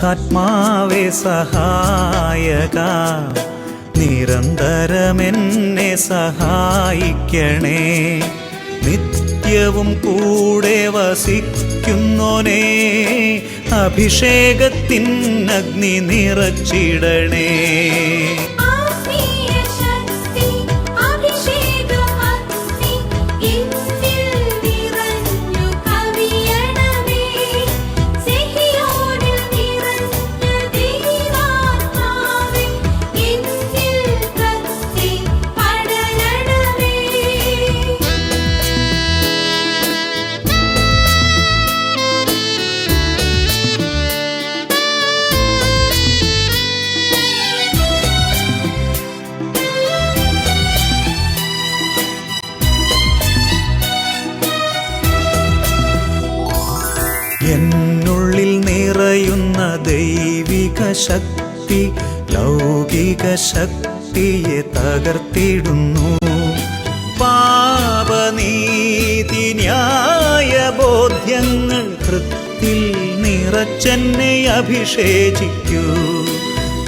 പരിശുദ്ധാത്മാവേ സഹായക, നിരന്തരമെന്നെ സഹായിക്കണേ. നിത്യവും കൂടെ വസിക്കുന്നോനേ, അഭിഷേകത്തിൻ അഗ്നി നിറച്ചിടണേ. എന്നുള്ളിൽ നിറയുന്ന ദൈവിക ശക്തി ലൗകിക ശക്തിയെ തകർത്തിടുന്നു. പാപനീതി ന്യായ ബോധ്യങ്ങൾ ഹൃത്തിൽ നിറച്ചെന്നെ അഭിഷേചിക്കൂ.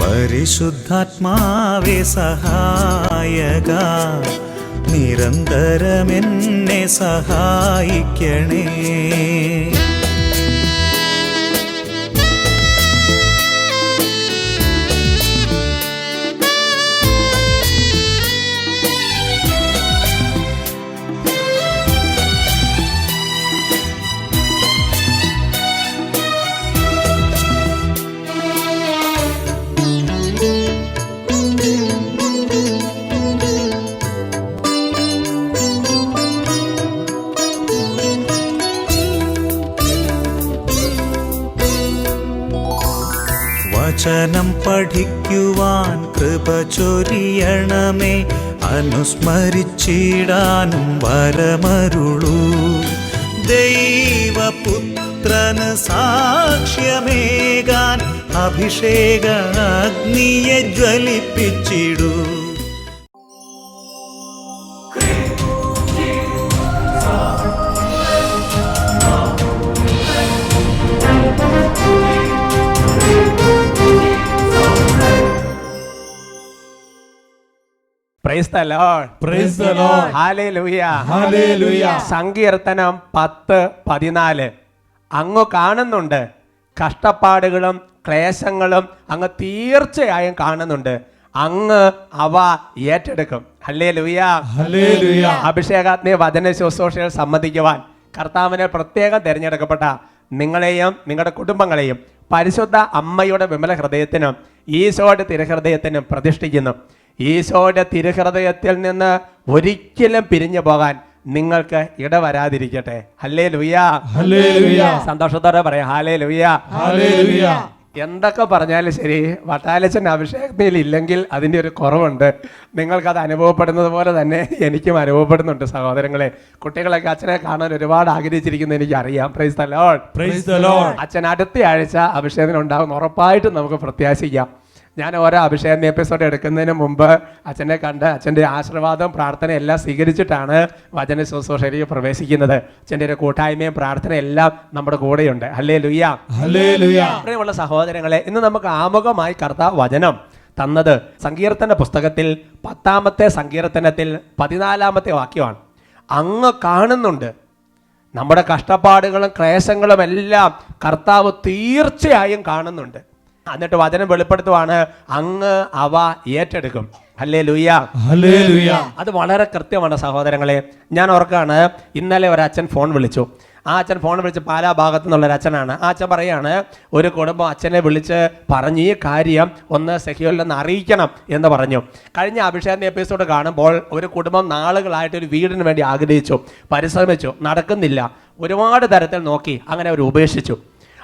പരിശുദ്ധാത്മാവേ സഹായക, നിരന്തരമെന്നെ സഹായിക്കണേ. വചനം പഠിക്കുവാൻ കൃപ ചൊരിയണമേ, അനുസ്മരിച്ചിടാനും വരമരുളൂ. ദൈവപുത്രന് സാക്ഷ്യമേകാൻ അഭിഷേക അഗ്നിയെ ജ്വലിപ്പിച്ചിടൂ. Praise the Lord. Praise the Lord. Hallelujah. Hallelujah. സങ്കീർത്തനം 10:14. അങ്ങ് കാണുന്നുണ്ട്, കഷ്ടപ്പാടുകളും ക്ലേശങ്ങളും അങ്ങ് തീർച്ചയായും കാണുന്നുണ്ട്, അങ്ങ് അവ ഏറ്റെടുക്കും. ഹല്ലേലൂയ. ഹല്ലേലൂയ. അഭിഷേകാഗ്നി വചന ശുശ്രൂഷയിൽ സംബന്ധിക്കുവാൻ കർത്താവിനെ പ്രത്യേകം തിരഞ്ഞെടുക്കപ്പെട്ട നിങ്ങളെയും നിങ്ങളുടെ കുടുംബങ്ങളെയും പരിശുദ്ധ അമ്മയുടെ വിമല ഹൃദയത്തിനും ഈശോയുടെ തിരുഹൃദയത്തിനും പ്രതിഷ്ഠിക്കുന്നു. ഈശോയുടെ തിരുഹൃദയത്തിൽ നിന്ന് ഒരിക്കലും പിരിഞ്ഞു പോകാൻ നിങ്ങൾക്ക് ഇടവരാതിരിക്കട്ടെ. ഹല്ലേലൂയ. ഹല്ലേലൂയ. സന്തോഷത്തോടെ പറയാം ഹല്ലേലൂയ. ഹല്ലേലൂയ. എന്തൊക്കെ പറഞ്ഞാലും ശരി, വട്ടാലച്ചൻ അഭിഷേകത്തിൽ ഇല്ലെങ്കിൽ അതിൻ്റെ ഒരു കുറവുണ്ട്. നിങ്ങൾക്കത് അനുഭവപ്പെടുന്നത് പോലെ തന്നെ എനിക്കും അനുഭവപ്പെടുന്നുണ്ട് സഹോദരങ്ങളെ. കുട്ടികളൊക്കെ അച്ഛനെ കാണാൻ ഒരുപാട് ആഗ്രഹിച്ചിരിക്കുന്നത് എനിക്കറിയാം. Praise the Lord. Praise the Lord. അച്ഛൻ അടുത്ത ആഴ്ച അഭിഷേകത്തിന് ഉണ്ടാകും, ഉറപ്പായിട്ടും നമുക്ക് പ്രത്യാശിക്കാം. ഞാൻ ഓരോ അഭിഷേകം എപ്പിസോഡ് എടുക്കുന്നതിന് മുമ്പ് അച്ഛനെ കണ്ട് അച്ഛൻ്റെ ആശീർവാദം പ്രാർത്ഥന എല്ലാം സ്വീകരിച്ചിട്ടാണ് വചന ശുശ്രൂഷയിലേക്ക് പ്രവേശിക്കുന്നത്. അച്ഛൻ്റെ ഒരു കൂട്ടായ്മയും പ്രാർത്ഥന എല്ലാം നമ്മുടെ കൂടെയുണ്ട്. ഹല്ലേലൂയ. ഹല്ലേലൂയ. പ്രിയമുള്ള സഹോദരങ്ങളെ, ഇന്ന് നമുക്ക് ആമുഖമായി കർത്താവ് വചനം തന്നത് സങ്കീർത്തന പുസ്തകത്തിൽ 10-ാമത്തെ സങ്കീർത്തനത്തിൽ 14-ാമത്തെ വാക്യമാണ്. അങ്ങ് കാണുന്നുണ്ട്, നമ്മുടെ കഷ്ടപ്പാടുകളും ക്ലേശങ്ങളും എല്ലാം കർത്താവ് തീർച്ചയായും കാണുന്നുണ്ട്. എന്നിട്ട് വചനം വെളിപ്പെടുത്തുവാണ്, അങ്ങ് അവ ഏറ്റെടുക്കും. ഹല്ലേലൂയ. ഹല്ലേലൂയ. അത് വളരെ കൃത്യമാണ് സഹോദരങ്ങളെ. ഞാൻ ഓർക്കാണ്, ഇന്നലെ ഒരു അച്ഛൻ ഫോൺ വിളിച്ചു. ആ അച്ഛൻ ഫോൺ വിളിച്ച് പാലാ ഭാഗത്തു നിന്നുള്ളൊരു അച്ഛനാണ്. ആ അച്ഛൻ പറയാണ്, ഒരു കുടുംബം അച്ഛനെ വിളിച്ച് പറഞ്ഞ് ഈ കാര്യം ഒന്ന് സെക്യൂരിലൊന്ന് അറിയിക്കണം എന്ന് പറഞ്ഞു. കഴിഞ്ഞ അഭിഷേകം എപ്പിസോഡ് കാണുമ്പോൾ ഒരു കുടുംബം നാളുകളായിട്ട് ഒരു വീടിന് വേണ്ടി ആഗ്രഹിച്ചു, പരിശ്രമിച്ചു, നടക്കുന്നില്ല, ഒരുപാട് തരത്തിൽ നോക്കി, അങ്ങനെ അവർ ഉപേക്ഷിച്ചു.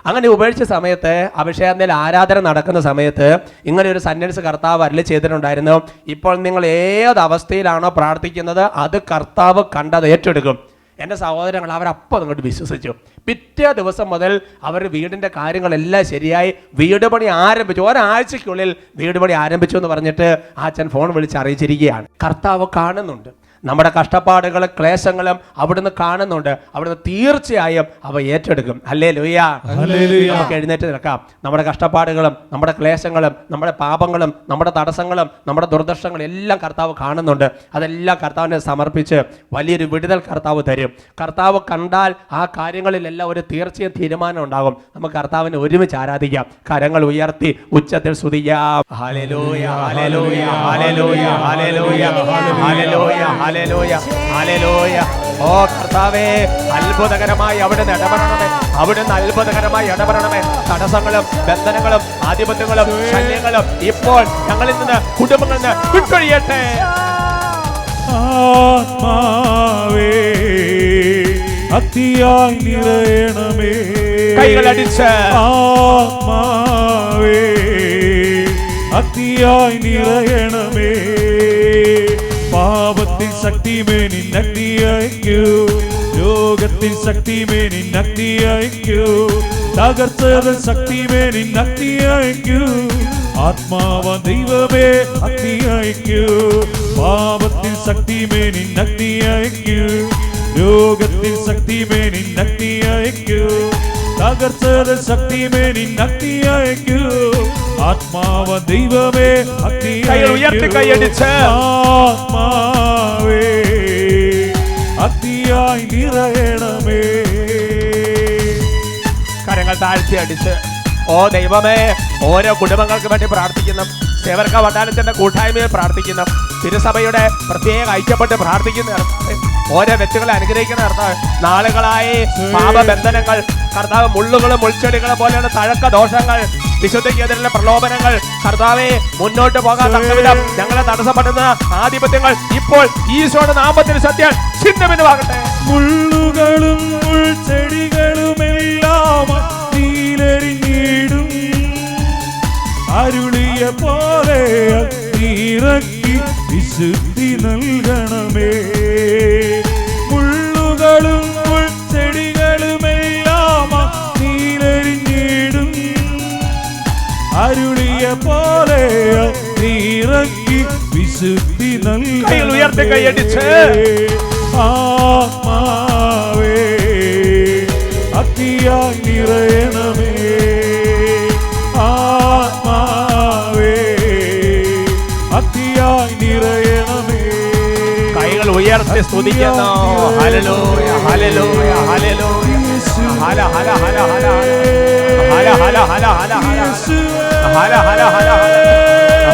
അങ്ങനെ ഉപേക്ഷിച്ച സമയത്ത് അഭിഷേകത്തിൽ ആരാധന നടക്കുന്ന സമയത്ത് ഇങ്ങനെ ഒരു സെന്റൻസ് കർത്താവ് അരുളി ചെയ്തിട്ടുണ്ടായിരുന്നു. ഇപ്പോൾ നിങ്ങൾ ഏത് അവസ്ഥയിലാണോ പ്രാർത്ഥിക്കുന്നത് അത് കർത്താവ് കണ്ടത് ഏറ്റെടുക്കും. എൻ്റെ സഹോദരങ്ങൾ അവരപ്പോൾ അങ്ങോട്ട് വിശ്വസിച്ചു. പിറ്റേ ദിവസം മുതൽ അവർ വീടിൻ്റെ കാര്യങ്ങളെല്ലാം ശരിയായി വീട് പണി ആരംഭിച്ചു. ഒരാഴ്ചയ്ക്കുള്ളിൽ വീട് പണി ആരംഭിച്ചു എന്ന് പറഞ്ഞിട്ട് ആ അച്ഛൻ ഫോൺ വിളിച്ച് അറിയിച്ചിരിക്കുകയാണ്. കർത്താവ് കാണുന്നുണ്ട്. നമ്മുടെ കഷ്ടപ്പാടുകളും ക്ലേശങ്ങളും അവിടുന്ന് കാണുന്നുണ്ട്. അവിടുന്ന് തീർച്ചയായും അവ ഏറ്റെടുക്കും. ഹല്ലേലൂയ. നമുക്ക് എഴുന്നേറ്റ് നിൽക്കാം. നമ്മുടെ കഷ്ടപ്പാടുകളും നമ്മുടെ ക്ലേശങ്ങളും നമ്മുടെ പാപങ്ങളും നമ്മുടെ തടസ്സങ്ങളും നമ്മുടെ ദുർദർശങ്ങളും എല്ലാം കർത്താവ് കാണുന്നുണ്ട്. അതെല്ലാം കർത്താവിനെ സമർപ്പിച്ച് വലിയൊരു വിടുതൽ കർത്താവ് തരും. കർത്താവ് കണ്ടാൽ ആ കാര്യങ്ങളിലെല്ലാം ഒരു തീർച്ചയായും തീരുമാനം ഉണ്ടാകും. നമുക്ക് കർത്താവിനെ ഒരുമിച്ച് ആരാധിക്കാം. കരങ്ങൾ ഉയർത്തി ഉച്ചത്തിൽ സ്തുതിക്കാം. ഹല്ലേലൂയ, ഹല്ലേലൂയ, ഹല്ലേലൂയ, ഹല്ലേലൂയ, ഹല്ലേലൂയ, ഹല്ലേലൂയ, ഹല്ലേലൂയ. ഓ കർത്താവേ, അത്ഭുതകരമായി അവിടുന്ന് ഇടപെടണമേ. അവിടുന്ന് അത്ഭുതകരമായി ഇടപെടണമേ. തടസ്സങ്ങളും ബന്ധനങ്ങളും ആധിപത്യങ്ങളും ശല്യങ്ങളും ഇപ്പോൾ ഞങ്ങളിൽ നിന്ന് കുടുംബങ്ങളിൽ നിന്ന് വിട്ടൊഴിയട്ടെ. ആത്മാവേ അതിയായി നിറയണമേ. കൈകളടിച്ച് ആത്മാവേ അതിയായി നിറയണമേ. പാപത്തിൻ ശക്തിമേനി നഗ്നി അയക്കൂ. രോഗത്തിൻ ശക്തിമേനി നഗ്നി അയക്കൂ. തകർച്ചതൻ ശക്തിമേനി നഗ്നി അയക്കൂ. ആത്മാവ ദൈവമേ അഗ്നി അയക്കൂ. പാപത്തിൻ ശക്തിമേനി നഗ്നി അയക്കൂ. രോഗത്തിൻ ശക്തിമേനി നഗ്നി അയക്കൂ. തകർച്ചതൻ ശക്തിമേനി നഗ്നി അയക്കൂ. ആത്മാവ ദൈവമേ അഗ്നി കൈയടിച്ച് ആത്മാവേ അഗ്നിയായി നിറയണമേ. കരങ്ങൾ താഴ്ത്തി അടിച്ച് ഓ ദൈവമേ, ഓരോ കുടുംബങ്ങൾക്ക് വേണ്ടി പ്രാർത്ഥിക്കുന്നു. സേവർക്ക വട്ടാനത്തിന്റെ കൂട്ടായ്മയിൽ പ്രാർത്ഥിക്കുന്നു. തിരുസഭയുടെ പ്രത്യേക ഐക്യപ്പെട്ട് പ്രാർത്ഥിക്കുന്ന ഓരോ വ്യക്തികളെ അനുഗ്രഹിക്കുന്ന കർത്താവ്. നാളുകളായി പാപബന്ധനങ്ങൾ കർത്താവ്, മുള്ളുകളും മുൾച്ചെടികളും പോലെയുള്ള തഴക്ക ദോഷങ്ങൾ, വിശുദ്ധിക്കെതിരെ പ്രലോഭനങ്ങൾ കർത്താവെ, മുന്നോട്ട് പോകാൻ തക്കവിധം ഞങ്ങളെ തടസ്സപ്പെടുന്ന ആധിപത്യങ്ങൾ ഇപ്പോൾ ഈശോയുടെ നാമത്തിൽ സത്യം ചിഹ്നമെന്നുമാകട്ടെ. മുള്ളുകളും മുൾച്ചെടികളുമെല്ലാം നീലെറിഞ്ഞിടും. അരുളിയ പോലെ നീറക്കി വിശുദ്ധി നൽകണമേ. മുള്ളുകളും മുൾച്ചെടികളുമെല്ലാം നീലെറിഞ്ഞിടും. അരുളിയ പോലെ നീറക്കി വിശുദ്ധി നൽകണമേ. ഉയർത്തി കൈയടിച്ച് ആത്മാവേ അഗ്നിയായി നിറയണമേ. ആത്മാവേ അഗ്നിയായി നിറയണമേ. കൈകൾ ഉയർത്തി സ്തുതിക്കുന്നു. ഹല്ലേലൂയ, ഹല്ലേലൂയ, ഹല്ലേലൂയ. ഹല ഹല ഹല ഹല ഹല ഹല ഹല ഹല ഹല ഹല ഹല ഹല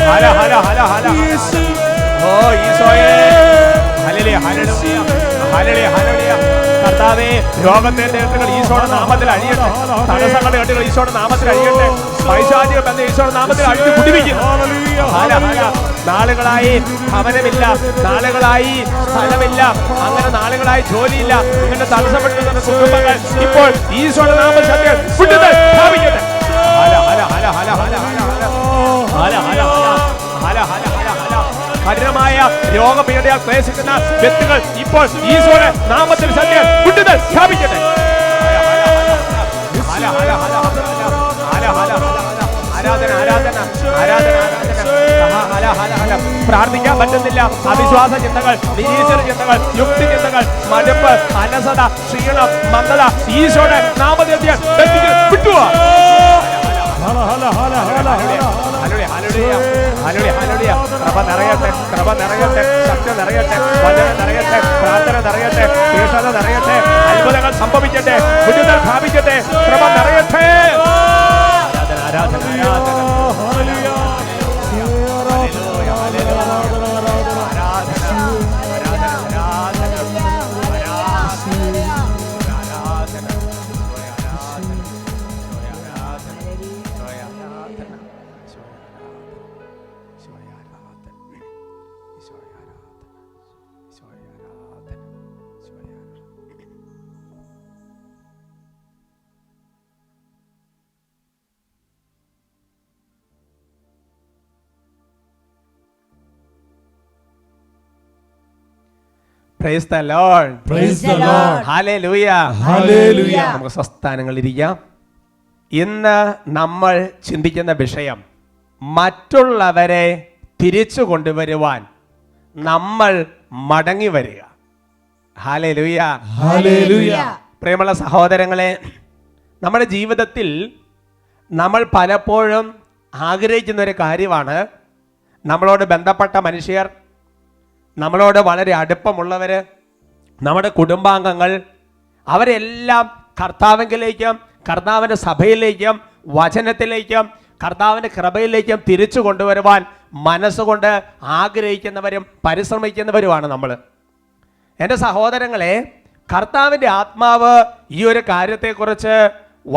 ഹല ഹല ഹല ഹല. ഓ ഈശോയേ, ഹല്ലേലൂയ, ഹല്ലേലൂയ, ഹല്ലേലൂയ, ഹല്ലേലൂയ. കർത്താവേ, രോഗത്തിന്റെ കെട്ടുകൾ ഈശോയുടെ നാമത്തിൽ അഴിയട്ടെ. തടസ്സങ്ങളുടെ കെട്ടുകൾ ഈശോയുടെ നാമത്തിൽ അഴിയട്ടെ. പൈശാചിക ബന്ധം ഈശോയുടെ നാമത്തിൽ അഴിച്ചു കുടിപ്പിക്കുന്നു. ഹല ഹല. നാളുകളായി ഭവനമില്ല, നാളുകളായി സ്ഥലമില്ല, അങ്ങനെ നാളുകളായി ജോലിയില്ല, ഇങ്ങനെ തടസ്സപ്പെട്ടിരുന്ന കുടുംബങ്ങൾ ഇപ്പോൾ ഈശോയുടെ നാമത്തിൽ വിടുതൽ പ്രാപിക്കട്ടെ. ഹല ഹല ഹല ഹല ഹല ഹല ഹല ഹല ഹല ഹല ഹല ഹല. കഠിനമായ രോഗപീഠയാൽ ക്ലേശിക്കുന്ന വ്യക്തികൾ ഇപ്പോൾ ഈശോയുടെ നാമത്തിൽ സത്യം വിടുതൽ പ്രാപിക്കട്ടെ. ഹല ഹല ഹല ഹല ഹല ഹല ഹല. ആരാധന ആരാധന ആരാധന ആരാധന. പ്രാർത്ഥിക്കാൻ പറ്റുന്നില്ല. അവിശ്വാസ ചിന്തകൾ, നിരീശ്വര ചിന്തകൾ, യുക്തി ചിന്തകൾ, മടുപ്പ്, അലസത, ക്ഷീണം, മന്ദത ഈശോയുടെ നാമത്തിൽ വിട്ടുപോവാ. കൃപ നിറയട്ടെ, കൃപ നിറയട്ടെ, ശക്തി നിറയട്ടെ, വചനം നിറയട്ടെ, പ്രാർത്ഥന നിറയട്ടെ, തീക്ഷണത നിറയട്ടെ, അത്ഭുതങ്ങൾ സംഭവിക്കട്ടെ, വിടുതൽ പ്രാപിക്കട്ടെ, കൃപ നിറയട്ടെ. ആരാധന ആരാധന ആരാധന. Praise the Lord. Praise the Lord. Hallelujah. Hallelujah. നമുക്ക് സ്വസ്ഥാനങ്ങളിരിക്കാം. ഇന്ന് നമ്മൾ ചിന്തിക്കുന്ന വിഷയം, മറ്റുള്ളവരെ തിരിച്ചു കൊണ്ടുവരുവാൻ നമ്മൾ മടങ്ങി വരിക. ഹല്ലേലൂയ. ഹല്ലേലൂയ. പ്രിയമുള്ള സഹോദരങ്ങളെ, നമ്മുടെ ജീവിതത്തിൽ നമ്മൾ പലപ്പോഴും ആഗ്രഹിക്കുന്ന ഒരു കാര്യമാണ്, നമ്മളോട് ബന്ധപ്പെട്ട മനുഷ്യർ, നമ്മളോട് വളരെ അടുപ്പമുള്ളവർ, നമ്മുടെ കുടുംബാംഗങ്ങൾ, അവരെല്ലാം കർത്താവിലേക്കും കർത്താവിൻ്റെ സഭയിലേക്കും വചനത്തിലേക്കും കർത്താവിൻ്റെ കൃപയിലേക്കും തിരിച്ചു കൊണ്ടുവരുവാൻ മനസ്സുകൊണ്ട് ആഗ്രഹിക്കുന്നവരും പരിശ്രമിക്കുന്നവരുമാണ് നമ്മൾ. എൻ്റെ സഹോദരങ്ങളെ, കർത്താവിൻ്റെ ആത്മാവ് ഈ ഒരു കാര്യത്തെക്കുറിച്ച്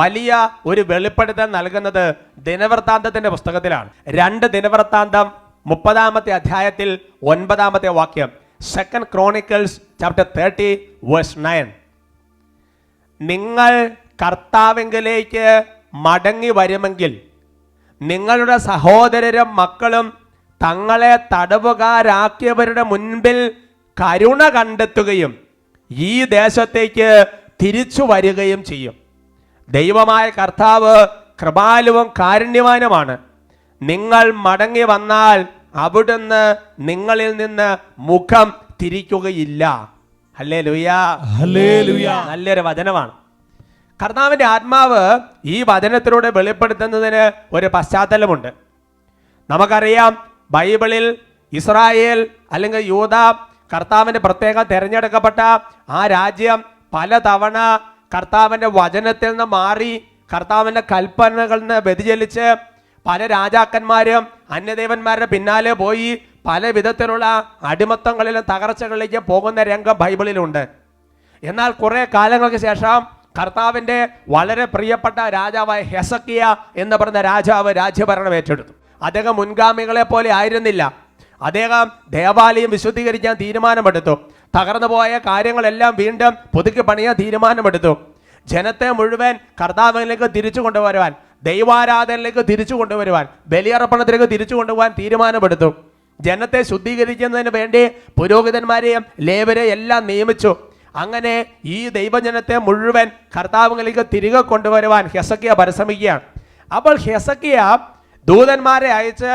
വലിയ ഒരു വെളിപ്പെടുത്തൽ നൽകുന്നത് ദിനവൃത്താന്തത്തിൻ്റെ പുസ്തകത്തിലാണ്. 2 ദിനവൃത്താന്തം 30-ാമത്തെ അധ്യായത്തിൽ 9-ാമത്തെ വാക്യം. 2 Chronicles chapter 30 verse 9. നിങ്ങൾ കർത്താവിലേക്ക് മടങ്ങി വരുമെങ്കിൽ നിങ്ങളുടെ സഹോദരരും മക്കളും തങ്ങളെ തടവുകാരാക്കിയവരുടെ മുൻപിൽ കരുണ കണ്ടെത്തുകയും ഈ ദേശത്തേക്ക് തിരിച്ചു വരികയും ചെയ്യും. ദൈവമായ കർത്താവ് കൃപാലുവും കാരുണ്യവാനുമാണ്. നിങ്ങൾ മടങ്ങി വന്നാൽ അവിടുന്ന് നിങ്ങളിൽ നിന്ന് മുഖം തിരിക്കുകയില്ല. ഹല്ലേലൂയ. ഹല്ലേലൂയ. നല്ലൊരു വചനമാണ്. കർത്താവിൻ്റെ ആത്മാവ് ഈ വചനത്തിലൂടെ വെളിപ്പെടുത്തുന്നതിന് ഒരു പശ്ചാത്തലമുണ്ട്. നമുക്കറിയാം, ബൈബിളിൽ ഇസ്രായേൽ അല്ലെങ്കിൽ യൂദ, കർത്താവിൻ്റെ പ്രത്യേകം തിരഞ്ഞെടുക്കപ്പെട്ട ആ രാജ്യം പലതവണ കർത്താവിൻ്റെ വചനത്തിൽ നിന്ന് മാറി കർത്താവിൻ്റെ കൽപ്പനകളിൽ നിന്ന് വ്യതിചലിച്ച് പല രാജാക്കന്മാരും അന്യദേവന്മാരുടെ പിന്നാലെ പോയി പല വിധത്തിലുള്ള അടിമത്തങ്ങളിലും തകർച്ചകളിലേക്ക് പോകുന്ന രംഗം ബൈബിളിലുണ്ട്. എന്നാൽ കുറേ കാലങ്ങൾക്ക് ശേഷം കർത്താവിൻ്റെ വളരെ പ്രിയപ്പെട്ട രാജാവായ ഹെസക്കിയ എന്ന് പറഞ്ഞ രാജാവ് രാജ്യഭരണം ഏറ്റെടുത്തു. അദ്ദേഹം മുൻഗാമികളെ പോലെ ആയിരുന്നില്ല. അദ്ദേഹം ദേവാലയം വിശുദ്ധീകരിക്കാൻ തീരുമാനമെടുത്തു. തകർന്നു പോയ കാര്യങ്ങളെല്ലാം വീണ്ടും പുതുക്കി പണിയാൻ തീരുമാനമെടുത്തു. ജനത്തെ മുഴുവൻ കർത്താവിലേക്ക് തിരിച്ചു കൊണ്ടുവരുവാൻ, ദൈവാരാധനയിലേക്ക് തിരിച്ചു കൊണ്ടുവരുവാൻ, ബലിയർപ്പണത്തിലേക്ക് തിരിച്ചു കൊണ്ടുപോകാൻ തീരുമാനമെടുത്തു. ജനത്തെ ശുദ്ധീകരിക്കുന്നതിന് വേണ്ടി പുരോഹിതന്മാരെയും ലേവരെയും എല്ലാം നിയമിച്ചു. അങ്ങനെ ഈ ദൈവജനത്തെ മുഴുവൻ കർത്താവിലേക്ക് തിരികെ കൊണ്ടുവരുവാൻ ഹെസക്കിയ പരിശ്രമിക്കുകയാണ്. അപ്പോൾ ഹെസക്കിയ ദൂതന്മാരെ അയച്ച്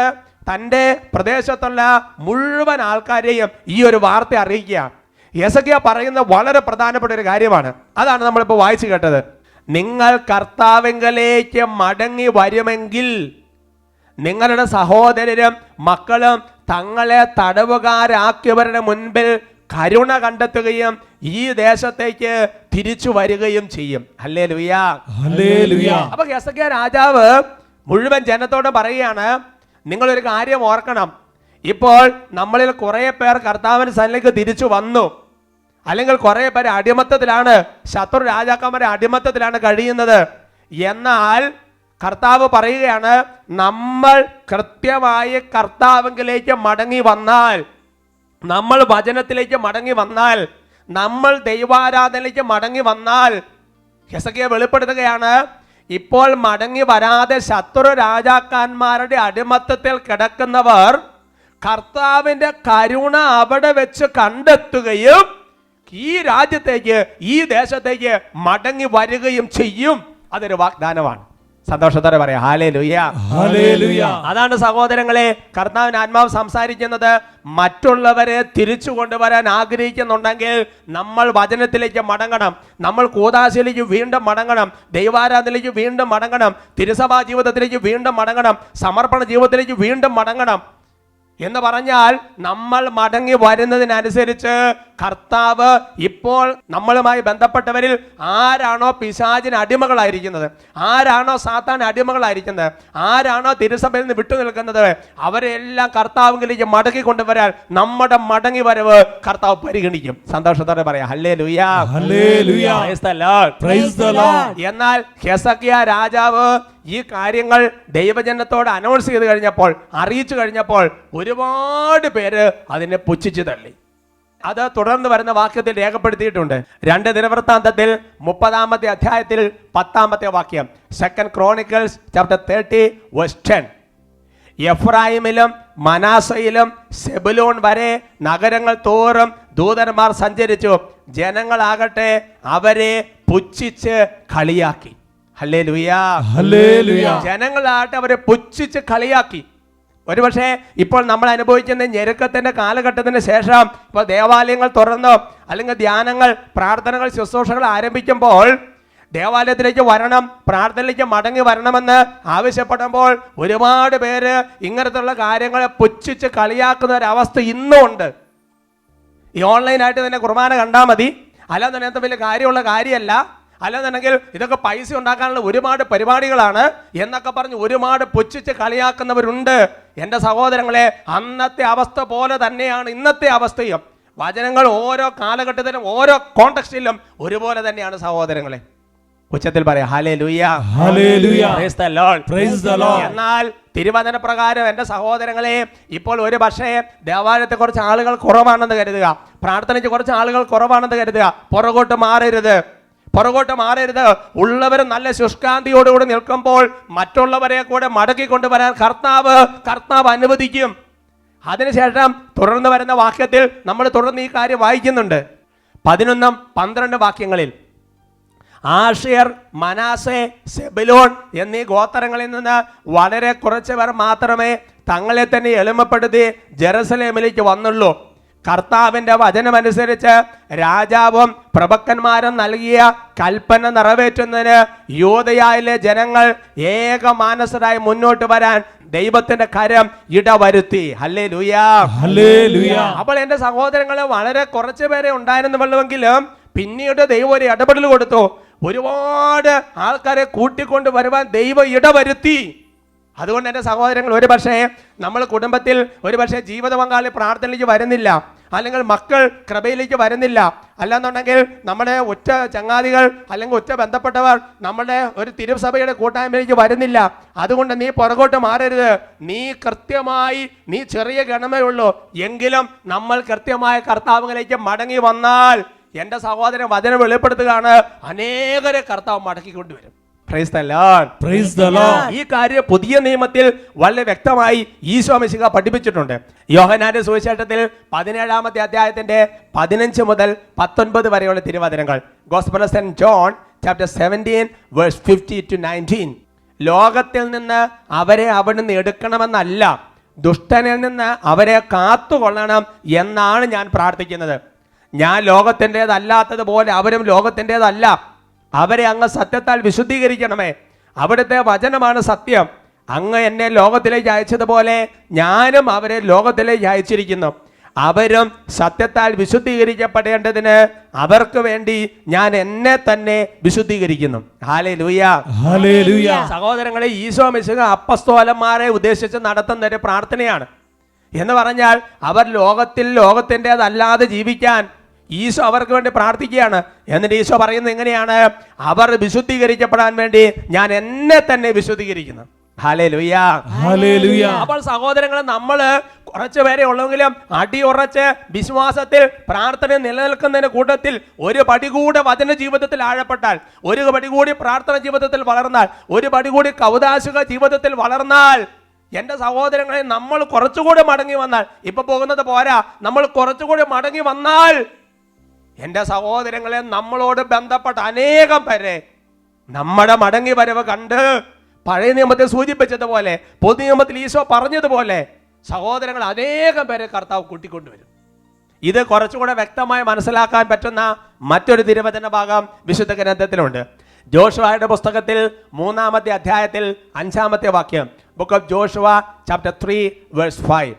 തൻ്റെ പ്രദേശത്തുള്ള മുഴുവൻ ആൾക്കാരെയും ഈ ഒരു വാർത്ത അറിയിക്കുകയാണ്. ഹെസക്കിയ പറയുന്ന വളരെ പ്രധാനപ്പെട്ട ഒരു കാര്യമാണ്. അതാണ് നമ്മളിപ്പോൾ വായിച്ചു കേട്ടത്. നിങ്ങൾ കർത്താവിലേക്ക് മടങ്ങി വരുമെങ്കിൽ നിങ്ങളുടെ സഹോദരരും മക്കളും തങ്ങളെ തടവുകാരാക്കിയവരുടെ മുൻപിൽ കരുണ കണ്ടെത്തുകയും ഈ ദേശത്തേക്ക് തിരിച്ചു വരികയും ചെയ്യും. ഹല്ലേലൂയ. ഹല്ലേലൂയ. അപ്പൊ ഹെസക്കിയ രാജാവ് മുഴുവൻ ജനത്തോട് പറയുകയാണ്, നിങ്ങളൊരു കാര്യം ഓർക്കണം. ഇപ്പോൾ നമ്മളിൽ കുറെ പേർ കർത്താവിന്റെ സന്നിധിയിലേക്ക് തിരിച്ചു വന്നു, അല്ലെങ്കിൽ കുറെ പേര് അടിമത്തത്തിലാണ്, ശത്രു രാജാക്കന്മാരെ അടിമത്തത്തിലാണ് കഴിയുന്നത്. എന്നാൽ കർത്താവ് പറയുകയാണ്, നമ്മൾ കൃത്യമായി കർത്താവിലേക്ക് മടങ്ങി വന്നാൽ, നമ്മൾ വചനത്തിലേക്ക് മടങ്ങി വന്നാൽ, നമ്മൾ ദൈവാരാധനയിലേക്ക് മടങ്ങി വന്നാൽ, ഹെസക്കിയ വെളിപ്പെടുത്തുകയാണ്, ഇപ്പോൾ മടങ്ങി വരാതെ ശത്രു രാജാക്കന്മാരുടെ അടിമത്തത്തിൽ കിടക്കുന്നവർ കർത്താവിന്റെ കരുണ അവിടെ വെച്ച് കണ്ടെത്തുകയും ഈ രാജ്യത്തേക്ക്, ഈ ദേശത്തേക്ക് മടങ്ങി വരികയും ചെയ്യും. അതൊരു വാഗ്ദാനമാണ്. സന്തോഷത്തോടെ പറയാം ഹല്ലേലൂയ. ഹല്ലേലൂയ. അതാണ് സഹോദരങ്ങളെ കർത്താവിന്റെ ആത്മാവ് സംസാരിക്കുന്നത്. മറ്റുള്ളവരെ തിരിച്ചു കൊണ്ടുവരാൻ ആഗ്രഹിക്കുന്നുണ്ടെങ്കിൽ നമ്മൾ വചനത്തിലേക്ക് മടങ്ങണം, നമ്മൾ കൂദാശയിലേക്ക് വീണ്ടും മടങ്ങണം, ദൈവാരാധനയിലേക്ക് വീണ്ടും മടങ്ങണം, തിരുസഭാ ജീവിതത്തിലേക്ക് വീണ്ടും മടങ്ങണം, സമർപ്പണ ജീവിതത്തിലേക്ക് വീണ്ടും മടങ്ങണം. എന്ന് പറഞ്ഞാൽ നമ്മൾ മടങ്ങി വരുന്നതിനനുസരിച്ച് കർത്താവ് ഇപ്പോൾ നമ്മളുമായി ബന്ധപ്പെട്ടവരിൽ ആരാണോ പിശാചിന് അടിമകളായിരിക്കുന്നത്, ആരാണോ സാത്താൻ അടിമകളായിരിക്കുന്നത്, ആരാണോ തിരുസഭയിൽ നിന്ന് വിട്ടു നിൽക്കുന്നത്, അവരെല്ലാം കർത്താവിലേക്ക് മടക്കി കൊണ്ടുവരാൻ നമ്മുടെ മടങ്ങി വരവ് കർത്താവ് പരിഗണിക്കും. സന്തോഷത്തോടെ പറയാം hallelujah. Hallelujah. Price the lord. Praise the Lord. എന്നാൽ ഹെസക്കിയ രാജാവ് ഈ കാര്യങ്ങൾ ദൈവജനത്തോട് അനൗൺസ് ചെയ്ത് കഴിഞ്ഞപ്പോൾ, അറിയിച്ചു കഴിഞ്ഞപ്പോൾ ഒരുപാട് പേര് അതിനെ പുച്ഛിച്ചു തള്ളി. അത് തുടർന്ന് വരുന്ന വാക്യത്തിൽ രേഖപ്പെടുത്തിയിട്ടുണ്ട്. 2 ദിനവൃത്താന്തത്തിൽ 30-ാമത്തെ അധ്യായത്തിൽ 10-ാമത്തെ വാക്യം. 2 Chronicles chapter 30 verse 10. എഫ്രായിമിലും മനാസയിലും സെബുലോൺ വരെ നഗരങ്ങൾ തോറും ദൂതന്മാർ സഞ്ചരിച്ചു. ജനങ്ങളാകട്ടെ അവരെ പുച്ഛിച്ച് കളിയാക്കി. ഹല്ലേലൂയ. ഹല്ലേലൂയ. ജനങ്ങളാകട്ടെ അവരെ പുച്ഛിച്ച് കളിയാക്കി. ഒരുപക്ഷെ ഇപ്പോൾ നമ്മൾ അനുഭവിക്കുന്ന ഞെരുക്കത്തിന്റെ കാലഘട്ടത്തിന് ശേഷം ഇപ്പോൾ ദേവാലയങ്ങൾ തുറന്നോ അല്ലെങ്കിൽ ധ്യാനങ്ങൾ, പ്രാർത്ഥനകൾ, ശുശ്രൂഷകൾ ആരംഭിക്കുമ്പോൾ ദേവാലയത്തിലേക്ക് വരണം, പ്രാർത്ഥനയിലേക്ക് മടങ്ങി വരണമെന്ന് ആവശ്യപ്പെടുമ്പോൾ ഒരുപാട് പേര് ഇങ്ങനത്തുള്ള കാര്യങ്ങളെ പുച്ഛിച്ച് കളിയാക്കുന്ന ഒരവസ്ഥ ഇന്നും ഉണ്ട്. ഈ ഓൺലൈനായിട്ട് തന്നെ കുർബാന കണ്ടാൽ മതി, അല്ലാന്നുണ്ടെങ്കിൽ വലിയ കാര്യമുള്ള കാര്യമല്ല, അല്ലാന്നുണ്ടെങ്കിൽ ഇതൊക്കെ പൈസ ഉണ്ടാക്കാനുള്ള ഒരുപാട് പരിപാടികളാണ് എന്നൊക്കെ പറഞ്ഞ് ഒരുപാട് പുച്ഛിച്ച് കളിയാക്കുന്നവരുണ്ട്. എൻ്റെ സഹോദരങ്ങളെ, അന്നത്തെ അവസ്ഥ പോലെ തന്നെയാണ് ഇന്നത്തെ അവസ്ഥയും. വചനങ്ങൾ ഓരോ കാലഘട്ടത്തിലും ഓരോ കോണ്ടെക്സ്റ്റിലും ഒരുപോലെ തന്നെയാണ് സഹോദരങ്ങളെ. ഉച്ചത്തിൽ പറയാം hallelujah, hallelujah, price the lord, praise the Lord. എന്നാൽ തിരുവചന പ്രകാരം എൻ്റെ സഹോദരങ്ങളെ, ഇപ്പോൾ ഒരു പക്ഷേ ദേവാലയത്തെ കുറച്ച് ആളുകൾ കുറവാണെന്ന് കരുതുക, പ്രാർത്ഥനയ്ക്ക് കുറച്ച് ആളുകൾ കുറവാണെന്ന് കരുതുക, പുറകോട്ട് മാറരുത്. ഉള്ളവർ നല്ല ശുഷ്കാന്തിയോടുകൂടി നിൽക്കുമ്പോൾ മറ്റുള്ളവരെ കൂടെ മടക്കി കൊണ്ടുവരാൻ കർത്താവ് അനുവദിക്കും. അതിനുശേഷം തുടർന്ന് വരുന്ന വാക്യത്തിൽ നമ്മൾ തുടർന്ന് ഈ കാര്യം വായിക്കുന്നുണ്ട്. 11-12 വാക്യങ്ങളിൽ ആഷേർ, മനാസെ, സെബുലൂൺ എന്നീ ഗോത്രങ്ങളിൽ നിന്ന് വളരെ കുറച്ച് പേർ മാത്രമേ തങ്ങളെ തന്നെ എളിമപ്പെടുത്തി ജെറുസലേമിലേക്ക് വന്നുള്ളൂ. കർത്താവിൻ്റെ വചനമനുസരിച്ച് രാജാവും പ്രഭുക്കന്മാരും നൽകിയ കൽപ്പന നിറവേറ്റുന്നതിന് യൂദയായിലെ ജനങ്ങൾ ഏകമാനസരായി മുന്നോട്ട് വരാൻ ദൈവത്തിന്റെ കരം ഇടവരുത്തി. Hallelujah, hallelujah. അപ്പോൾ എൻ്റെ സഹോദരങ്ങളെ, വളരെ കുറച്ച് പേരെ ഉണ്ടായിരുന്നുവെങ്കിലും പിന്നീട് ദൈവം ഒരു ഇടപെടൽ കൊടുത്തു. ഒരുപാട് ആൾക്കാരെ കൂട്ടിക്കൊണ്ട് വരുവാൻ ദൈവം ഇടവരുത്തി. അതുകൊണ്ട് എൻ്റെ സഹോദരങ്ങൾ, ഒരു പക്ഷേ നമ്മൾ കുടുംബത്തിൽ ഒരു പക്ഷേ ജീവിത പങ്കാളി പ്രാർത്ഥനയിലേക്ക് വരുന്നില്ല, അല്ലെങ്കിൽ മക്കൾ കൃപയിലേക്ക് വരുന്നില്ല, അല്ലാന്നുണ്ടെങ്കിൽ നമ്മുടെ ഒറ്റ ചങ്ങാതികൾ അല്ലെങ്കിൽ ഒറ്റ ബന്ധപ്പെട്ടവർ നമ്മുടെ ഒരു തിരുസഭയുടെ കൂട്ടായ്മയിലേക്ക് വരുന്നില്ല. അതുകൊണ്ട് നീ പുറകോട്ട് മാറരുത്. നീ ചെറിയ ഗണമേ ഉള്ളൂ, എങ്കിലും നമ്മൾ കൃത്യമായ കർത്താവിലേക്ക് മടങ്ങി വന്നാൽ എൻ്റെ സഹോദരൻ വചനം വെളിപ്പെടുത്തുകയാണ്, അനേകരെ കർത്താവ് മടക്കിക്കൊണ്ടുവരും. Praise the lord, praise the lord. ഈ കാര്യം പുതിയ നിയമത്തിൽ വളരെ വ്യക്തമായി ഈശോ മിശിഹ പഠിപ്പിച്ചിട്ടുണ്ട്. യോഹന്നാന്റെ സുവിശേഷത്തിൽ 17-ാമത്തെ അധ്യായത്തിന്റെ 15 മുതൽ 19 വരെയുള്ള തിരുവചനങ്ങൾ. Gospel of saint John chapter 17:50-19. ലോകത്തിൽ നിന്ന് അവരെ അവിടുന്ന് എടുക്കണമെന്നല്ല, ദുഷ്ടനിൽ നിന്ന് അവരെ കാത്തുകൊള്ളണം എന്നാണ് ഞാൻ പ്രാർത്ഥിക്കുന്നത്. ഞാൻ ലോകത്തിൻ്റെതല്ലാത്തതുപോലെ അവരും ലോകത്തിൻ്റെതല്ല. അവരെ അങ്ങ് സത്യത്താൽ വിശുദ്ധീകരിക്കണമേ. അവിടുത്തെ വചനമാണ് സത്യം. അങ്ങ് എന്നെ ലോകത്തിലേക്ക് അയച്ചതുപോലെ ഞാനും അവരെ ലോകത്തിലേക്ക് അയച്ചിരിക്കുന്നു. അവരും സത്യത്താൽ വിശുദ്ധീകരിക്കപ്പെടേണ്ടതിന് അവർക്ക് വേണ്ടി ഞാൻ എന്നെ തന്നെ വിശുദ്ധീകരിക്കുന്നു. Hallelujah, hallelujah. സഹോദരങ്ങളെ, ഈശോ മിശിഹ അപ്പസ്തോലന്മാരെ ഉദ്ദേശിച്ച് നടത്തുന്ന ഒരു പ്രാർത്ഥനയാണ്. എന്ന് പറഞ്ഞാൽ അവർ ലോകത്തിൻ്റെതല്ലാതെ ജീവിക്കാൻ ഈശോ അവർക്ക് വേണ്ടി പ്രാർത്ഥിക്കുകയാണ്. എന്നിട്ട് ഈശോ പറയുന്നത് എങ്ങനെയാണ്? അവർ വിശുദ്ധീകരിക്കപ്പെടാൻ വേണ്ടി ഞാൻ എന്നെ തന്നെ വിശുദ്ധീകരിക്കുന്നു. Hallelujah, hallelujah. അപ്പോൾ സഹോദരങ്ങളെ, നമ്മൾ കുറച്ച് പേരെ ഉള്ളെങ്കിലും അടിയുറച്ച് വിശ്വാസത്തിൽ പ്രാർത്ഥന നിലനിൽക്കുന്നതിന് കൂട്ടത്തിൽ ഒരു പടി കൂടെ വചന ജീവിതത്തിൽ ആഴപ്പെട്ടാൽ, ഒരു പടി കൂടി പ്രാർത്ഥന ജീവിതത്തിൽ വളർന്നാൽ, ഒരു പടി കൂടി കൗദാശിക ജീവിതത്തിൽ വളർന്നാൽ, എൻ്റെ സഹോദരങ്ങളെ, നമ്മൾ കുറച്ചുകൂടി മടങ്ങി വന്നാൽ, ഇപ്പൊ പോകുന്നത് പോരാ, നമ്മൾ കുറച്ചുകൂടി മടങ്ങി വന്നാൽ, എൻ്റെ സഹോദരങ്ങളെ, നമ്മളോട് ബന്ധപ്പെട്ട അനേകം പേരെ നമ്മുടെ മടങ്ങി വരവ് കണ്ട് പഴയ നിയമത്തിൽ സൂചിപ്പിച്ചതുപോലെ, പൊതു നിയമത്തിൽ ഈശോ പറഞ്ഞതുപോലെ സഹോദരങ്ങൾ അനേകം പേരെ കർത്താവ് കൂട്ടിക്കൊണ്ടുവരും. ഇത് കുറച്ചുകൂടെ വ്യക്തമായി മനസ്സിലാക്കാൻ പറ്റുന്ന മറ്റൊരു തിരുവചന ഭാഗം വിശുദ്ധ ഗ്രന്ഥത്തിലുണ്ട്. ജോഷുവയുടെ പുസ്തകത്തിൽ 3-ാമത്തെ അധ്യായത്തിൽ 5-ാമത്തെ വാക്യം. Book of Joshua chapter 3:5.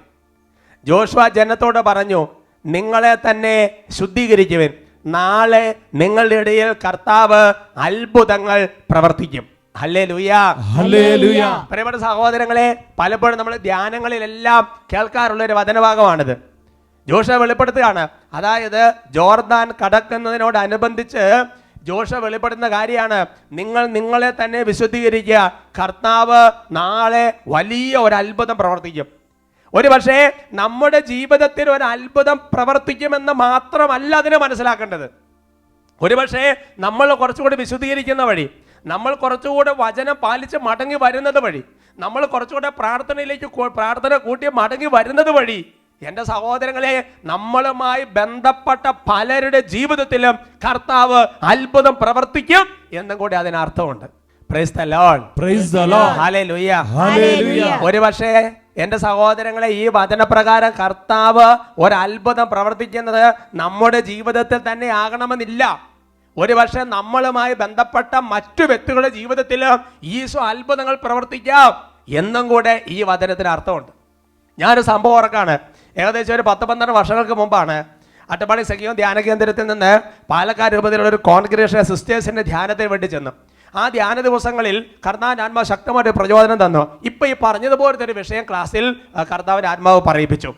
Joshua ജനത്തോട് പറഞ്ഞു, നിങ്ങളെ തന്നെ ശുദ്ധീകരിക്കുവിൻ, നാളെ നിങ്ങളുടെ ഇടയിൽ കർത്താവ് അത്ഭുതങ്ങൾ പ്രവർത്തിക്കും. Hallelujah, hallelujah. പ്രിയപ്പെട്ട സഹോദരങ്ങളെ, പലപ്പോഴും നമ്മൾ ധ്യാനങ്ങളിലെല്ലാം കേൾക്കാറുള്ള ഒരു വചനഭാഗമാണിത്. ജോഷുവ വെളിപ്പെടുത്തുകയാണ്. അതായത് ജോർദാൻ കടക്കുന്നതിനോടനുബന്ധിച്ച് ജോഷുവ വെളിപ്പെടുത്തുന്ന കാര്യമാണ്, നിങ്ങളെ തന്നെ വിശുദ്ധീകരിക്കുക, കർത്താവ് നാളെ വലിയ ഒരു അത്ഭുതം പ്രവർത്തിക്കും. ഒരു പക്ഷേ നമ്മുടെ ജീവിതത്തിൽ ഒരു അത്ഭുതം പ്രവർത്തിക്കുമെന്ന് മാത്രമല്ല അതിനെ മനസ്സിലാക്കേണ്ടത്. ഒരുപക്ഷെ നമ്മൾ കുറച്ചുകൂടി വിശുദ്ധീകരിക്കുന്ന വഴി, നമ്മൾ കുറച്ചുകൂടെ വചനം പാലിച്ച് മടങ്ങി വരുന്നത് വഴി, നമ്മൾ കുറച്ചുകൂടെ പ്രാർത്ഥന കൂട്ടി മടങ്ങി വരുന്നത് വഴി, എൻ്റെ സഹോദരങ്ങളെ, നമ്മളുമായി ബന്ധപ്പെട്ട പലരുടെ ജീവിതത്തിലും കർത്താവ് അത്ഭുതം പ്രവർത്തിക്കും എന്നും കൂടി അതിനർത്ഥമുണ്ട്. Praise the lord, praise the lord. ഹല്ലേലൂയ, ഹല്ലേലൂയ. ഒരു പക്ഷേ എൻ്റെ സഹോദരങ്ങളെ, ഈ വചനപ്രകാരം കർത്താവ് ഒരത്ഭുതം പ്രവർത്തിക്കുന്നത് നമ്മുടെ ജീവിതത്തിൽ തന്നെ ആകണമെന്നില്ല. ഒരുപക്ഷെ നമ്മളുമായി ബന്ധപ്പെട്ട മറ്റു വ്യക്തികളുടെ ജീവിതത്തിൽ ഈശോ അത്ഭുതങ്ങൾ പ്രവർത്തിക്കാം എന്നും കൂടെ ഈ വചനത്തിന് അർത്ഥമുണ്ട്. ഞാനൊരു സംഭവം ഓർക്കാണ്. ഏകദേശം ഒരു 10-12 വർഷങ്ങൾക്ക് മുമ്പാണ് അട്ടപ്പാടി സഖിയോൻ ധ്യാന കേന്ദ്രത്തിൽ നിന്ന് പാലക്കാട് രൂപത്തിലുള്ള ഒരു കോൺഗ്രിഗേഷൻ സിസ്റ്റേഴ്സിൻ്റെ ധ്യാനത്തിന് വേണ്ടി ചെന്നു. ആ ധ്യാന ദിവസങ്ങളിൽ കർത്താവിൻ്റെ ആത്മാവ് ശക്തമായിട്ട് പ്രചോദനം തന്നു. ഇപ്പം ഈ പറഞ്ഞതുപോലത്തെ ഒരു വിഷയം ക്ലാസ്സിൽ കർത്താവിൻ്റെ ആത്മാവ് പറയിപ്പിച്ചു.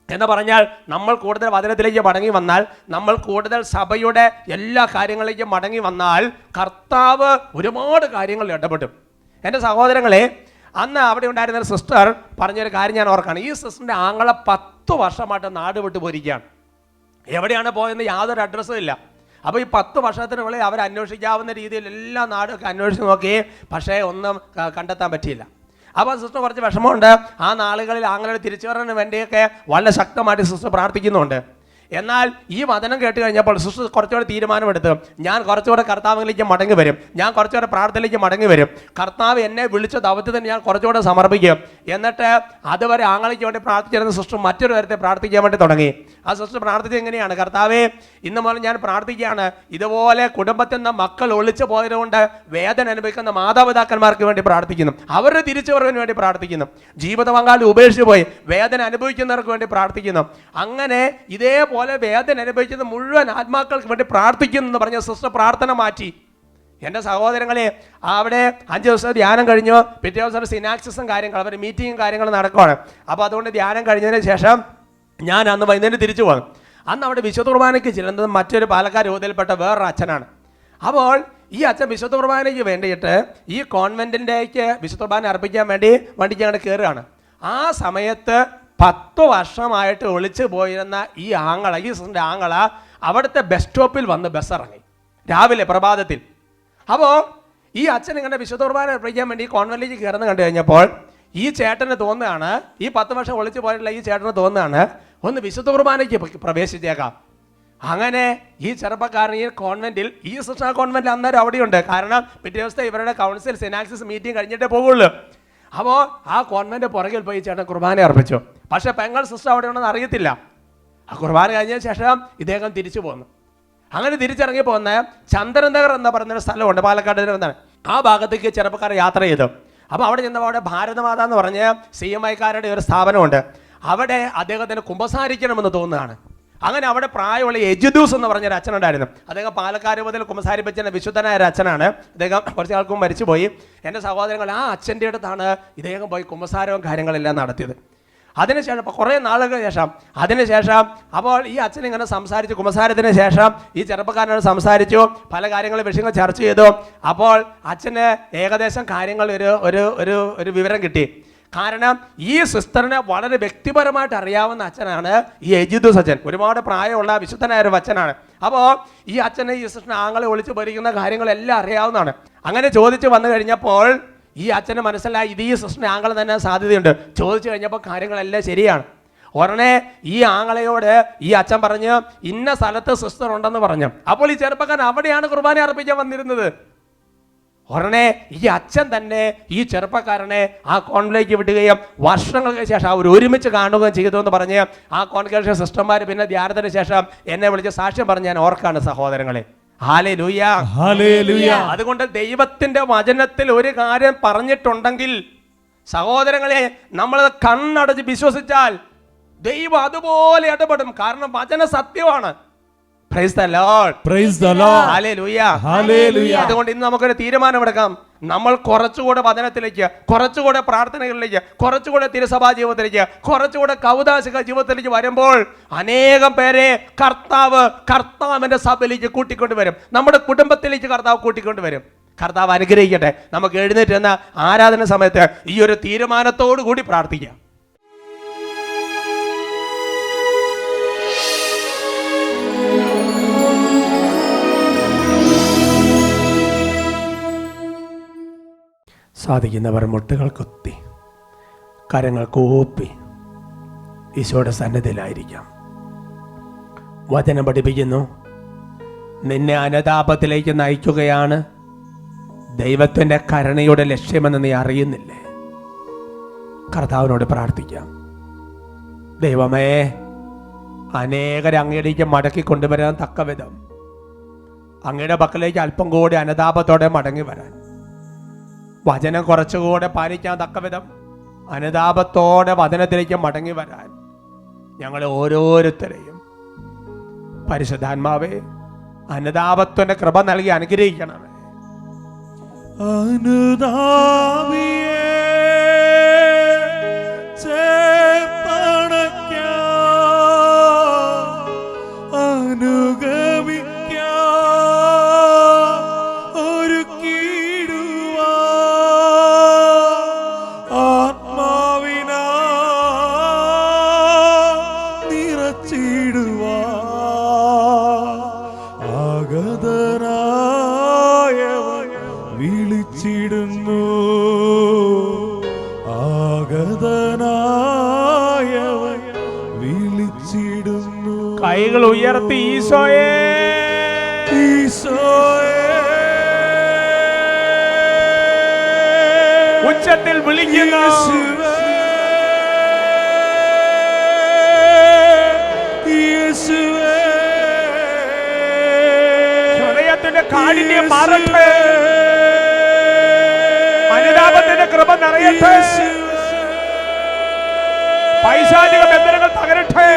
എന്ന് പറഞ്ഞാൽ നമ്മൾ കൂടുതൽ വചനത്തിലേക്ക് മടങ്ങി വന്നാൽ, നമ്മൾ കൂടുതൽ സഭയുടെ എല്ലാ കാര്യങ്ങളിലേക്കും മടങ്ങി വന്നാൽ കർത്താവ് ഒരുപാട് കാര്യങ്ങളിൽ ഇടപെടും. എൻ്റെ സഹോദരങ്ങളെ, അന്ന് അവിടെ ഉണ്ടായിരുന്ന ഒരു സിസ്റ്റർ പറഞ്ഞൊരു കാര്യം ഞാൻ ഓർക്കാണ്. ഈ സിസ്റ്ററിൻ്റെ ആങ്ങളെ 10 വർഷമായിട്ട് നാട് വിട്ടു പോയിരിക്കുകയാണ്. എവിടെയാണ് പോയെന്ന് യാതൊരു അഡ്രസ്സും ഇല്ല. അപ്പോൾ ഈ 10 വർഷത്തിനുള്ളിൽ അവർ അന്വേഷിക്കാവുന്ന രീതിയിൽ എല്ലാ നാടൊക്കെ അന്വേഷിച്ച് നോക്കി, പക്ഷേ ഒന്നും കണ്ടെത്താൻ പറ്റിയില്ല. അപ്പോൾ സിസ്റ്റർ കുറച്ച് വിഷമമുണ്ട്. ആ നാളുകളിൽ ആങ്ങളുടെ തിരിച്ചുവരവിന് വേണ്ടിയൊക്കെ വളരെ ശക്തമായിട്ട് സിസ്റ്റർ പ്രാർത്ഥിക്കുന്നുണ്ട്. എന്നാൽ ഈ വചനം കേട്ട് കഴിഞ്ഞപ്പോൾ സിസ്റ്റർ കുറച്ചുകൂടെ തീരുമാനമെടുത്ത്, ഞാൻ കുറച്ചുകൂടെ കർത്താവിലേക്ക് മടങ്ങി വരും, ഞാൻ കുറച്ചുകൂടെ പ്രാർത്ഥനയിലേക്ക് മടങ്ങി വരും, കർത്താവ് എന്നെ വിളിച്ച ദൗത്യത്തിന് ഞാൻ കുറച്ചുകൂടെ സമർപ്പിക്കും. എന്നിട്ട് അതുവരെ ആങ്ങളിക്ക് വേണ്ടി പ്രാർത്ഥിച്ചിരുന്ന സിസ്റ്റർ മറ്റൊരു തരത്തെ പ്രാർത്ഥിക്കാൻ വേണ്ടി തുടങ്ങി. ആ സിസ്റ്റർ പ്രാർത്ഥിച്ചത് എങ്ങനെയാണ്? കർത്താവേ, ഇന്ന് മുതൽ ഞാൻ പ്രാർത്ഥിക്കുകയാണ്, ഇതുപോലെ കുടുംബത്തിൽ നിന്ന് മക്കൾ ഒളിച്ചു പോയതുകൊണ്ട് വേദന അനുഭവിക്കുന്ന മാതാപിതാക്കന്മാർക്ക് വേണ്ടി പ്രാർത്ഥിക്കുന്നു, അവരുടെ തിരിച്ചുവരവിന് വേണ്ടി പ്രാർത്ഥിക്കുന്നു, ജീവിത പങ്കാളി ഉപേക്ഷിച്ച് പോയി വേദന അനുഭവിക്കുന്നവർക്ക് വേണ്ടി പ്രാർത്ഥിക്കുന്നു. അങ്ങനെ ഇതേപോലെ വേദന അനുഭവിക്കുന്ന മുഴുവൻ ആത്മാക്കൾക്ക് വേണ്ടി പ്രാർത്ഥിക്കുന്നു എന്ന് പറഞ്ഞ സിസ്റ്റർ പ്രാർത്ഥന മാറ്റി. എൻ്റെ സഹോദരങ്ങളെ, അവിടെ 5 ദിവസം ധ്യാനം കഴിഞ്ഞു. പിറ്റേ ദിവസം സിനാക്സിസും കാര്യങ്ങൾ, അവർ മീറ്റിങ്ങും കാര്യങ്ങളും നടക്കുകയാണ്. അപ്പോൾ അതുകൊണ്ട് ധ്യാനം കഴിഞ്ഞതിന് ശേഷം ഞാൻ അന്ന് വൈകുന്നേരം തിരിച്ചു പോകും. അന്ന് അവിടെ വിശുദ്ധ കുർബാനയ്ക്ക് ചെല്ലുന്നത് മറ്റൊരു പാലക്കാട് രൂപതയിൽപ്പെട്ട വേറൊരു അച്ഛനാണ്. അപ്പോൾ ഈ അച്ഛൻ വിശുദ്ധ കുർബാനയ്ക്ക് വേണ്ടിയിട്ട് ഈ കോൺവെൻറ്റിൻ്റെക്ക് വിശുദ്ധ കുർബാന അർപ്പിക്കാൻ വേണ്ടി വണ്ടിക്ക് അങ്ങോട്ട് കയറുകയാണ്. ആ സമയത്ത് 10 വർഷമായിട്ട് ഒളിച്ചു പോയിരുന്ന ഈ സിസ്റ്ററിൻ്റെ ആങ്ങള അവിടുത്തെ ബസ് സ്റ്റോപ്പിൽ വന്ന് ബസ് ഇറങ്ങി രാവിലെ പ്രഭാതത്തിൽ. അപ്പോൾ ഈ അച്ഛൻ ഇങ്ങനെ വിശുദ്ധ കുർബാന അർപ്പിക്കാൻ വേണ്ടി കോൺവെന്റിലേക്ക് കയറുന്ന കണ്ടു കഴിഞ്ഞപ്പോൾ ഈ ചേട്ടന് തോന്നുകയാണ്, ഈ 10 വർഷം ഒളിച്ചു പോയിട്ടുള്ള ഈ ചേട്ടന് തോന്നുകയാണ്, ഒന്ന് വിശുദ്ധ കുർബാനയ്ക്ക് പ്രവേശിച്ചേക്കാം. അങ്ങനെ ഈ ചെറുപ്പക്കാരൻ ഈ കോൺവെന്റിൽ, ഈ സിസ്റ്റർ കോൺവെന്റിൽ അന്നേരം അവിടെയുണ്ട്. കാരണം പിറ്റേ ദിവസത്തെ ഇവരുടെ കൗൺസിൽ സിനാക്സിസ് മീറ്റിംഗ് കഴിഞ്ഞിട്ടേ പോകുള്ളൂ. അപ്പോൾ ആ കോൺവെന്റ് പുറകിൽ പോയി ചേട്ടൻ കുർബാന അർപ്പിച്ചു. പക്ഷേ പെങ്ങൾ സിസ്റ്റർ അവിടെ ഉണ്ടെന്ന് അറിയത്തില്ല. ആ കുർബാന കഴിഞ്ഞതിന് ശേഷം ഇദ്ദേഹം തിരിച്ചു പോന്നു. അങ്ങനെ തിരിച്ചിറങ്ങി പോകുന്ന ചന്ദ്രനഗർ എന്ന് പറയുന്നൊരു സ്ഥലമുണ്ട് പാലക്കാട്. ആ ഭാഗത്തേക്ക് ചെറുപ്പക്കാർ യാത്ര ചെയ്തു. അപ്പോൾ അവിടെ ചെന്നപ്പോൾ അവിടെ ഭാരതമാത എന്ന് പറഞ്ഞ് CMIക്കാരുടെ ഒരു സ്ഥാപനമുണ്ട്. അവിടെ അദ്ദേഹത്തിന് കുമ്പസാരിക്കണമെന്ന് തോന്നുകയാണ്. അങ്ങനെ അവിടെ പ്രായമുള്ള എജിദൂസ് എന്ന് പറഞ്ഞൊരു അച്ഛനുണ്ടായിരുന്നു. അദ്ദേഹം പാലക്കാട് മുതൽ കുമ്പസാരിപ്പിച്ച വിശുദ്ധനായ ഒരു അച്ഛനാണ്. അദ്ദേഹം കുറച്ച് ആൾക്കും മരിച്ചുപോയി. എൻ്റെ സഹോദരങ്ങൾ, ആ അച്ഛൻ്റെ അടുത്താണ് ഇദ്ദേഹം പോയി കുമ്പസാരവും കാര്യങ്ങളെല്ലാം നടത്തിയത്. അതിനുശേഷം കുറേ നാളുകൾക്ക് ശേഷം അപ്പോൾ ഈ അച്ഛൻ ഇങ്ങനെ സംസാരിച്ചു. കുമ്പസാരത്തിന് ശേഷം ഈ ചെറുപ്പക്കാരനോട് സംസാരിച്ചു, പല കാര്യങ്ങളും വിഷയങ്ങൾ ചർച്ച ചെയ്തു. അപ്പോൾ അച്ഛന് ഏകദേശം കാര്യങ്ങൾ ഒരു വിവരം കിട്ടി. കാരണം ഈ സിസ്റ്ററിനെ വളരെ വ്യക്തിപരമായിട്ട് അറിയാവുന്ന അച്ഛനാണ് ഈ എജിദൂസ് അച്ഛൻ. ഒരുപാട് പ്രായമുള്ള വിശുദ്ധനായ ഒരു അച്ഛനാണ്. അപ്പോൾ ഈ അച്ഛനെ ഈ സിസ്റ്ററിനെ ആങ്ങളെ ഒളിച്ചു പോയിരിക്കുന്ന കാര്യങ്ങളെല്ലാം അറിയാവുന്നതാണ്. അങ്ങനെ ചോദിച്ചു വന്നു കഴിഞ്ഞപ്പോൾ ഈ അച്ഛന് മനസ്സിലായി, ഇത് ഈ സിസ്റ്ററിനെ ആങ്ങളെ തന്നെ സാധ്യതയുണ്ട്. ചോദിച്ചു കഴിഞ്ഞപ്പോൾ കാര്യങ്ങളെല്ലാം ശരിയാണ്. ഉടനെ ഈ ആങ്ങളയോട് ഈ അച്ഛൻ പറഞ്ഞു, ഇന്ന സ്ഥലത്ത് സിസ്റ്റർ ഉണ്ടെന്ന് പറഞ്ഞു. അപ്പോൾ ഈ ചെറുപ്പക്കാരൻ അവിടെയാണ് കുർബാന അർപ്പിക്കാൻ വന്നിരുന്നത്. ഉടനെ ഈ അച്ഛൻ തന്നെ ഈ ചെറുപ്പക്കാരനെ ആ കോൺവെന്റിലേക്ക് വിടുകയും വർഷങ്ങൾക്ക് ശേഷം അവർ ഒരുമിച്ച് കാണുകയും ചെയ്തു എന്ന് പറഞ്ഞ് ആ കോൺഗ്രഷൻ സിസ്റ്റർമാർ പിന്നെ ധ്യാനത്തിന് ശേഷം എന്നെ വിളിച്ച് സാക്ഷ്യം പറഞ്ഞ് ഞാൻ ഓർക്കാണ് സഹോദരങ്ങളെ. Hallelujah, hallelujah. അതുകൊണ്ട് ദൈവത്തിന്റെ വചനത്തിൽ ഒരു കാര്യം പറഞ്ഞിട്ടുണ്ടെങ്കിൽ സഹോദരങ്ങളെ, നമ്മളത് കണ്ണടച്ച് വിശ്വസിച്ചാൽ ദൈവം അതുപോലെ ഇടപെടും. കാരണം വചന സത്യമാണ്. Praise the Lord. Praise the Lord. Hallelujah. Hallelujah. അതുകൊണ്ട് ഇന്ന് നമുക്കൊരു തീരുമാനമെടുക്കാം. നമ്മൾ കുറച്ചുകൂടെ വചനത്തിലേക്ക്, കുറച്ചുകൂടെ പ്രാർത്ഥനകളിലേക്ക്, കുറച്ചുകൂടെ തിരുസഭാ ജീവിതത്തിലേക്ക്, കുറച്ചുകൂടെ കൗദാശിക ജീവിതത്തിലേക്ക് വരുമ്പോൾ അനേകം പേരെ കർത്താവിന്റെ സഭയിലേക്ക് കൂട്ടിക്കൊണ്ടുവരും. നമ്മുടെ കുടുംബത്തിലേക്ക് കർത്താവ് കൂട്ടിക്കൊണ്ടുവരും. കർത്താവ് അനുഗ്രഹിക്കട്ടെ. നമുക്ക് എഴുന്നേറ്റ് എന്ന ആരാധന സമയത്ത് ഈ ഒരു തീരുമാനത്തോടു കൂടി പ്രാർത്ഥിക്കാം. സാധിക്കുന്നവർ മുട്ടുകൾ കുത്തി കരങ്ങൾ കൂപ്പി ഈശോയുടെ സന്നിധിയിലായിരിക്കാം. വചനം പഠിപ്പിക്കുന്നു, നിന്നെ അനുതാപത്തിലേക്ക് നയിക്കുകയാണ് ദൈവത്തിൻ്റെ കരുണയുടെ ലക്ഷ്യമെന്ന് നീ അറിയുന്നില്ലേ? കർത്താവിനോട് പ്രാർത്ഥിക്കാം. ദൈവമേ, അനേകരെ അങ്ങയിലേക്ക് മടക്കി കൊണ്ടുവരാൻ തക്ക വിധം അങ്ങയുടെ പക്കലേക്ക് അല്പം കൂടി അനുതാപത്തോടെ മടങ്ങി വരാൻ, വചനം കുറച്ചുകൂടെ പാലിക്കാൻ തക്ക വിധം അനുതാപത്തോടെ വചനത്തിലേക്ക് മടങ്ങി വരാൻ ഞങ്ങളെ ഓരോരുത്തരെയും പരിശുദ്ധാത്മാവേ അനുതാപത്തിന്റെ കൃപ നൽകി അനുഗ്രഹിക്കണമേ. അനുതാപിയേ കൈകൾ ഉയർത്തി ഈശോയേ, ഉച്ചത്തിൽ വിളിക്കുന്നു. ഹൃദയത്തിന്റെ കാഠിന്യം മാറട്ടെ, അനുതാപത്തിന്റെ കൃപ നിറയട്ടെ, പൈശാചിക ബന്ധനങ്ങൾ തകരട്ടെ.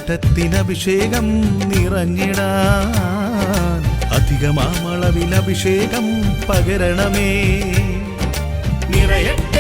ഘട്ടത്തിനഭിഷേകം നിറഞ്ഞിടാൻ അധികമാമളവിൽ അഭിഷേകം പകരണമേ. നിറയട്ടെ